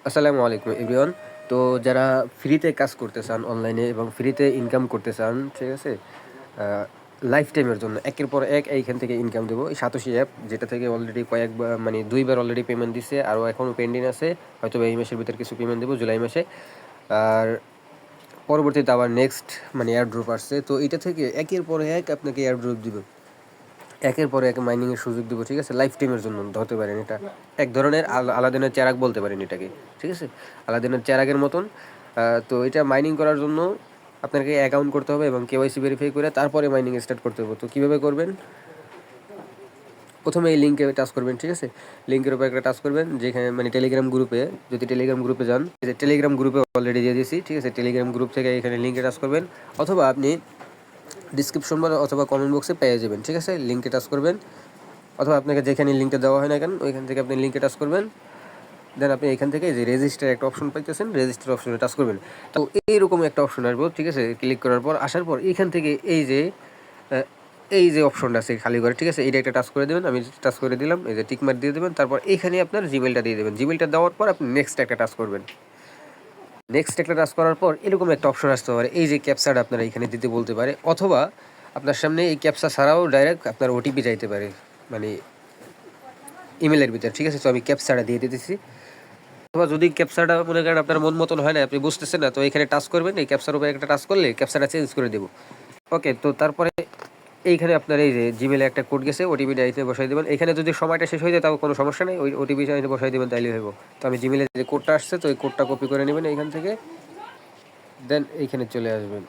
আসসালামু আলাইকুম এভরিওয়ান। তো যারা ফ্রিতে কাজ করতে চান অনলাইনে এবং ফ্রিতে ইনকাম করতে চান, ঠিক আছে? আ লাইফ টাইমের জন্য একের পর এক এইখান থেকে ইনকাম দেবো। এই সাতোশি অ্যাপ যেটা থেকে অলরেডি কয়েকবার মানে ২ বার অলরেডি পেমেন্ট দিছে। আরও এখনও পেন্ডিং আছে। হয়তোবা এই মাসের ভিতরে কিছু পেমেন্ট দেবো জুলাই মাসে। আর পরবর্তীতে আবার নেক্সট মানে এয়ারড্রপ আসছে। তো এটা থেকে একের পর এক আপনাকে এয়ারড্রপ দিবে। একের পর এক মাইনিংয়ের সুযোগ দেবো, ঠিক আছে? লাইফ টাইমের জন্য ধরতে পারেন এটা। এক ধরনের আলাদিনের চেরাগ বলতে পারেন এটাকে, ঠিক আছে? আলাদিনের চেরাগের মতন। তো এটা মাইনিং করার জন্য আপনাকে অ্যাকাউন্ট করতে হবে এবং কেওয়াইসি ভেরিফাই করে তারপরে মাইনিং স্টার্ট করতে হবে। তো কীভাবে করবেন? প্রথমে এই লিঙ্কে টাচ করবেন, ঠিক আছে? লিঙ্কের উপর একটা টাচ করবেন, যেখানে মানে টেলিগ্রাম গ্রুপে, যদি টেলিগ্রাম গ্রুপে যান, যে টেলিগ্রাম গ্রুপে অলরেডি দিয়ে দিয়েছি, ঠিক আছে? টেলিগ্রাম গ্রুপ থেকে এখানে লিঙ্কে টাচ করবেন, অথবা আপনি ডিসক্রিপশন বা অথবা কমেন্ট বক্সে পেয়ে যাবেন, ঠিক আছে? লিঙ্কে টাচ করবেন, অথবা আপনাকে যেখানে লিঙ্কটা দেওয়া হয় না কেন ওইখান থেকে আপনি লিঙ্কে টাচ করবেন। দেন আপনি এখান থেকে যে রেজিস্টার একটা অপশন পাইতেছেন, রেজিস্টার অপশনে টাচ করবেন। তো এইরকম একটা অপশন আসবো, ঠিক আছে? ক্লিক করার পর আসার পর এইখান থেকে এই যে অপশনটা আছে খালি করে, ঠিক আছে? এইটা একটা টাচ করে দেবেন। আমি টাচ করে দিলাম, এই যে টিকমার্ক দিয়ে দেবেন। তারপর এইখানে আপনার জিমেলটা দিয়ে দেবেন। জিমেলটা দেওয়ার পর আপনি নেক্সট একটা টাচ করবেন। নেক্সট একটা টাচ করার পর এরকম একটা অপশন আসতে পারে, এই যে ক্যাপচাটা আপনারা এখানে দিতে বলতে পারে, অথবা আপনার সামনে এই ক্যাপচা ছাড়াও ডাইরেক্ট আপনার ওটিপি চাইতে পারে, মানে ইমেলের ভিতরে, ঠিক আছে? তো আমি ক্যাপচাটা দিয়ে দিতেছি। অথবা যদি ক্যাপচাটা মনে করেন আপনার মন মতন হয় না, আপনি বুঝতেছেন না, তো এখানে টাচ করবেন। এই ক্যাপচার উপরে একটা টাচ করলে ক্যাপচাটা চেঞ্জ করে দেবো। ওকে, তো তারপরে এইখানে আপনার এই যে জিমেলে একটা কোড গেছে, ওটিপিটা এখানে বসাই দেবেন। এখানে যদি সময়টা শেষ হয়ে যায় তাও কোনো সমস্যা নেই, ওই ওটিপিটা এখানে বসাই দেবেন, তাইলে হইব। তো আমি জিমেলে যে কোডটা আসছে, তো এই কোডটা কপি করে নেবেন এইখান থেকে, দেন এইখানে চলে আসবেন।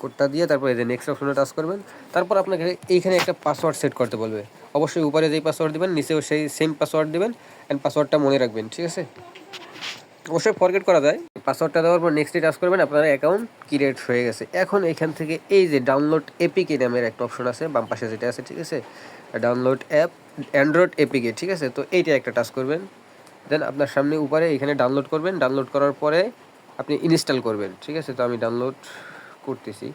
কোডটা দিয়ে তারপর এই যে নেক্সট অপশনে টাচ করবেন। তারপর আপনাকে এইখানে একটা পাসওয়ার্ড সেট করতে বলবে। অবশ্যই উপরে যেই পাসওয়ার্ড দেবেন নিচেও সেই সেম পাসওয়ার্ড দেবেন, অ্যান্ড পাসওয়ার্ডটা মনে রাখবেন, ঠিক আছে? অবশ্যই ফরগেট করা যায়। পাসওয়ার্ডটা দেওয়ার পর নেক্সটে টাচ করবেন, আপনার অ্যাকাউন্ট ক্রিয়েট হয়ে গেছে। এখন এখান থেকে এই যে ডাউনলোড এপিকে নামের একটা অপশন আছে বাম পাশে যেটা আছে, ঠিক আছে? ডাউনলোড অ্যাপ অ্যান্ড্রয়েড এপিকে, ঠিক আছে? তো এইটা একটা টাচ করবেন। দেন আপনার সামনে উপরে এখানে ডাউনলোড করবেন। ডাউনলোড করার পরে আপনি ইনস্টল করবেন, ঠিক আছে? তো আমি ডাউনলোড করতেছি।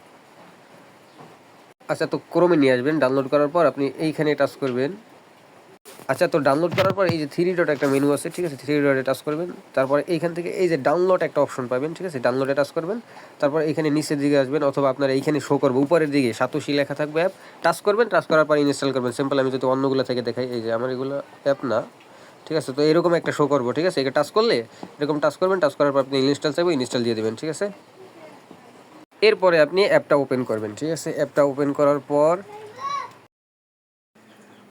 আচ্ছা, তো ক্রোমে নিয়ে আসবেন। ডাউনলোড করার পর আপনি এইখানে টাচ করবেন। আচ্ছা, তো ডাউনলোড করার পর এই যে 3 ডট একটা মেনু আছে, ঠিক আছে? 3 ডটে টাচ করবেন। তারপরে এইখান থেকে এই যে ডাউনলোড একটা অপশন পাবেন, ঠিক আছে? ডাউনলোডে টাচ করবেন। তারপর এখানে নিচের দিকে আসবেন, অথবা আপনার এইখানে শো করবে উপরের দিকে সাতোশি লেখা থাকবে অ্যাপ। টাচ করবেন, টাচ করার পর ইনস্টল করবেন। সিম্পল আমি যদি অন্যগুলো থেকে দেখাই, এই যে আমার এগুলো অ্যাপ না, ঠিক আছে? তো এরকম একটা শো করবো, ঠিক আছে? এটা টাচ করলে এরকম টাচ করবেন। টাচ করার পর আপনি ইনস্টল চাইবো, ইনস্টল দিয়ে দেবেন, ঠিক আছে? এরপরে আপনি অ্যাপটা ওপেন করবেন, ঠিক আছে? অ্যাপটা ওপেন করার পর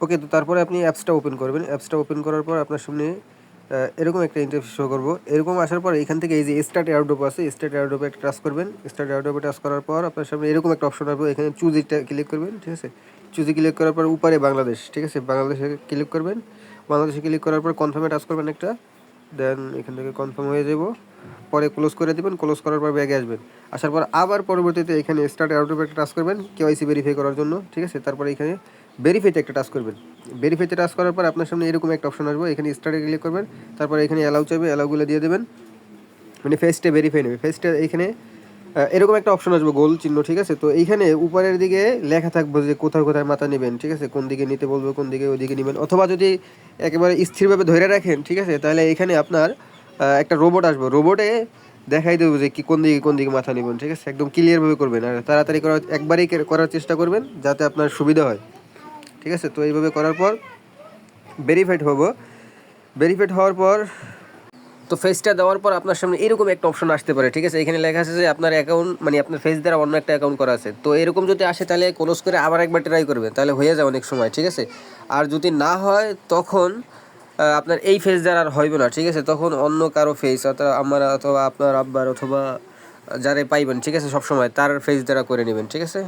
ওকে, তো তারপরে আপনি অ্যাপসটা ওপেন করবেন। অ্যাপসটা ওপেন করার পর আপনার সামনে এরকম একটা ইন্টারফেস শো করবো। এরকম আসার পর এখান থেকে এই যে স্টার্ট এয়ারড্রপ আছে, স্টার্ট এয়ারড্রপে একটা টাচ করবেন। স্টার্ট এয়ারড্রপে টাচ করার পর আপনার সামনে এরকম একটা অপশন আসবে, এখানে চুজিটা ক্লিক করবেন, ঠিক আছে? চুজি ক্লিক করার পর উপরে বাংলাদেশ, ঠিক আছে? বাংলাদেশে ক্লিক করবেন। বাংলাদেশে ক্লিক করার পর কনফার্মে টাচ করবেন একটা, দেন এখান থেকে কনফার্ম হয়ে যাব। পরে ক্লোজ করে দেবেন। ক্লোজ করার পর ব্যাগে আসবেন। আসার পর আবার পরবর্তীতে এখানে স্টার্ট এয়ারড্রপে একটা টাচ করবেন কেওয়াইসি ভেরিফাই করার জন্য, ঠিক আছে? তারপরে এখানে ভেরিফাইতে একটা টাচ করবেন। ভেরিফাইতে টাচ করার পর আপনার সামনে এরকম একটা অপশন আসবে, এখানে স্টার্টে ক্লিক করবেন। তারপরে এখানে অ্যালাউ চাইবে, অ্যালাউগুলো দিয়ে দেবেন, মানে ফেসটে ভেরিফাই নেবে। ফেসটে এইখানে এরকম একটা অপশন আসবে গোল চিহ্ন, ঠিক আছে? তো এইখানে উপরের দিকে লেখা থাকবে যে কোথায় কোথায় মাথা নেবেন, ঠিক আছে? কোন দিকে নিতে বলবে, কোন দিকে ওইদিকে নেবেন। অথবা যদি একেবারে স্থিরভাবে ধরে রাখেন, ঠিক আছে? তাহলে এখানে আপনার একটা রোবট আসবে। রোবটে দেখাই দেবো যে কি কোন দিকে মাথা নেবেন, ঠিক আছে? একদম ক্লিয়ারভাবে করবেন, আর তাড়াতাড়ি একবারেই করার চেষ্টা করবেন যাতে আপনার সুবিধা হয়, ঠিক আছে? তো এইভাবে করার পর ভেরিফাইড হবো। ভেরিফাইড হওয়ার পর তো ফেসটা দেওয়ার পর আপনার সামনে এরকম একটা অপশন আসতে পারে, ঠিক আছে? এখানে লেখা আছে যে আপনার অ্যাকাউন্ট মানে আপনার ফেস দ্বারা অন্য একটা অ্যাকাউন্ট করা আছে। তো এরকম যদি আসে তাহলে ক্লোজ করে আবার একবার ট্রাই করবেন, তাহলে হয়ে যায় অনেক সময়, ঠিক আছে? আর যদি না হয় তখন আপনার এই ফেস দ্বারা আর হইবে না, ঠিক আছে? তখন অন্য কারো ফেস, অথবা আমার অথবা আপনার আব্বার অথবা যারে পাইবেন, ঠিক আছে? সবসময় তার ফেস দ্বারা করে নেবেন, ঠিক আছে?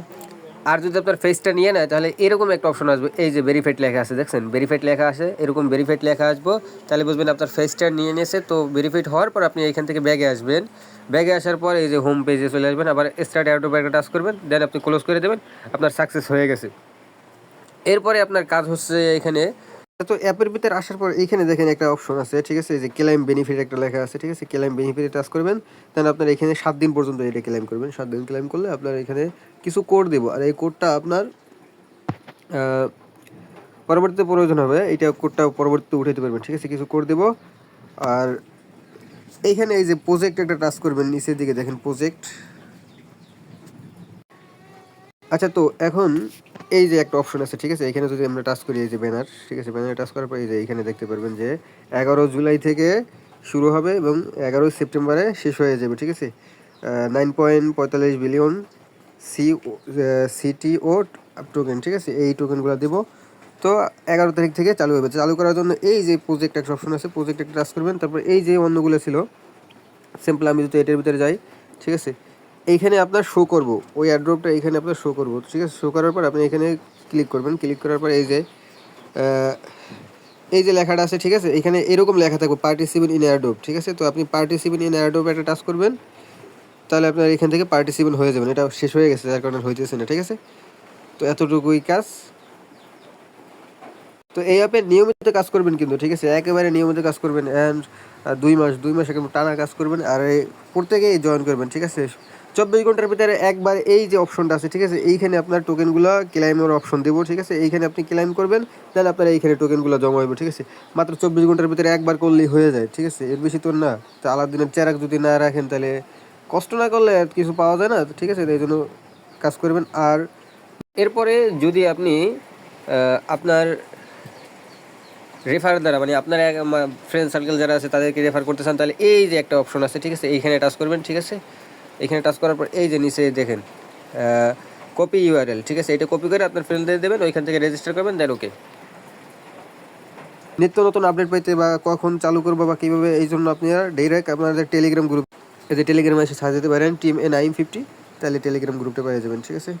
আর যদি আপনার ফেসটা নিয়ে নেয় তাহলে এরকম একটা অপশন আসবে, এই যে ভেরিফাইড লেখা আছে, দেখছেন? ভেরিফাইড লেখা আছে, এরকম ভেরিফাইড লেখা আসবো, তাহলে বুঝবেন আপনার ফেসটা নিয়ে নিয়েছে। তো ভেরিফাইড হওয়ার পর আপনি এখান থেকে ব্যাগে আসবেন। ব্যাগে আসার পর এই যে হোম পেজে চলে আসবেন, আবার স্টার্ট এয়ারড্রপ একটা টাচ করবেন, দেন আপনি ক্লোজ করে দেবেন। আপনার সাকসেস হয়ে গেছে। এরপরে আপনার কাজ হচ্ছে এখানে, তো অ্যাপের ভিতরে আসার পর এইখানে দেখেন একটা অপশন আছে, ঠিক আছে? এই যে ক্লেম বেনিফিট একটা লেখা আছে, ঠিক আছে? ক্লেম বেনিফিটে টাচ করবেন। দেন আপনার এখানে 7 দিন পর্যন্ত এটা ক্লেম করবেন। 7 দিন ক্লেম করলে আপনার এখানে কিছু কোড দেবো, আর এই কোডটা আপনার পরবর্তীতে প্রয়োজন হবে এইটা কোডটা পরবর্তীতে উঠাইতে পারবেন, ঠিক আছে। কিছু কোড দেবো। আর এইখানে এই যে প্রজেক্ট একটা টাচ করবেন, নিচের দিকে দেখেন প্রজেক্ট। আচ্ছা, তো এখন এই যে একটা অপশন আছে, ঠিক আছে, এখানে যদি আমরা টাচ করি এই যে ব্যানার, ঠিক আছে, ব্যানারে টাচ করার পর এই যে এইখানে দেখতে পারবেন যে 11 জুলাই থেকে শুরু হবে এবং 11 সেপ্টেম্বরে শেষ হয়ে যাবে, ঠিক আছে। 9.45 বিলিয়ন সিটিও টোকেন, ঠিক আছে, এই টোকেনগুলো দেবো। তো 11 তারিখ থেকে চালু হবে। চালু করার জন্য এই যে প্রজেক্ট একটা অপশন আছে, প্রজেক্ট একটা টাচ করবেন। তারপর এই যে অন্যগুলো ছিল সিম্পল, আমি যদি এটার ভিতরে যাই, ঠিক আছে, এইখানে আপনার শো করব, ওই অ্যাড্রপটা এইখানে আপনার শো করব, ঠিক আছে। শো করার পর আপনি এখানে ক্লিক করবেন। ক্লিক করার পর এই যে লেখাটা আছে, ঠিক আছে, এখানে এরকম লেখা থাকবে পার্টিসিপেন্ট ইন এয়ারড্রপ, ঠিক আছে। তো আপনি পার্টিসিপেন্ট ইন এয়ারড্রপ একটা টাচ করবেন, তাহলে আপনার এখান থেকে পার্টিসিপেন্ট হয়ে যাবেন। এটা শেষ হয়ে গেছে, যার কারণে হইতেছে না, ঠিক আছে। তো এতটুকুই কাজ। তো এই অ্যাপে নিয়মিত কাজ করবেন কিন্তু, ঠিক আছে, একেবারে নিয়মিত কাজ করবেন। অ্যান্ড 2 মাস একদম টানা কাজ করবেন। আর প্রত্যেকেই জয়েন করবেন, ঠিক আছে। 24 ঘন্টার ভিতরে একবার এই যে অপশনটা আছে, ঠিক আছে, এইখানে আপনার টোকেনগুলো ক্লাইমের অপশন দেবো, ঠিক আছে। এইখানে আপনি ক্লাইম করবেন, তাহলে আপনার এইখানে টোকেনগুলো জমা হবে, ঠিক আছে। মাত্র 24 ঘন্টার ভিতরে একবার করলেই হয়ে যায়, ঠিক আছে, এর বেশি তো না। তো আলাদিনের চেরাক যদি না রাখেন তাহলে কষ্ট না করলে আর কিছু পাওয়া যায় না, ঠিক আছে। এই জন্য কাজ করবেন। আর এরপরে যদি আপনি আপনার রেফার দ্বারা, মানে আপনার ফ্রেন্ড সার্কেল যারা আছে তাদেরকে রেফার করতে চান, তাহলে এই যে একটা অপশন আছে, ঠিক আছে, এইখানে টাচ করবেন, ঠিক আছে। এখানে টাচ করার পর এই যে নিচে দেখেন কপি ইউআরএল, ঠিক আছে, এটা কপি করে আপনার ফ্রেন্ডদের দেবেন, ওইখান থেকে রেজিস্টার করবেন, দেন ওকে। নিত্য নতুন আপডেট পাইতে বা কখন চালু করবো বা কীভাবে, এই জন্য আপনারা ডাইরেক্ট আপনাদের টেলিগ্রাম গ্রুপ, এই যে টেলিগ্রামে এসে সার্চ দিতে পারেন টিম NIM50, তাহলে টেলিগ্রাম গ্রুপটা পেয়ে যাবেন, ঠিক আছে।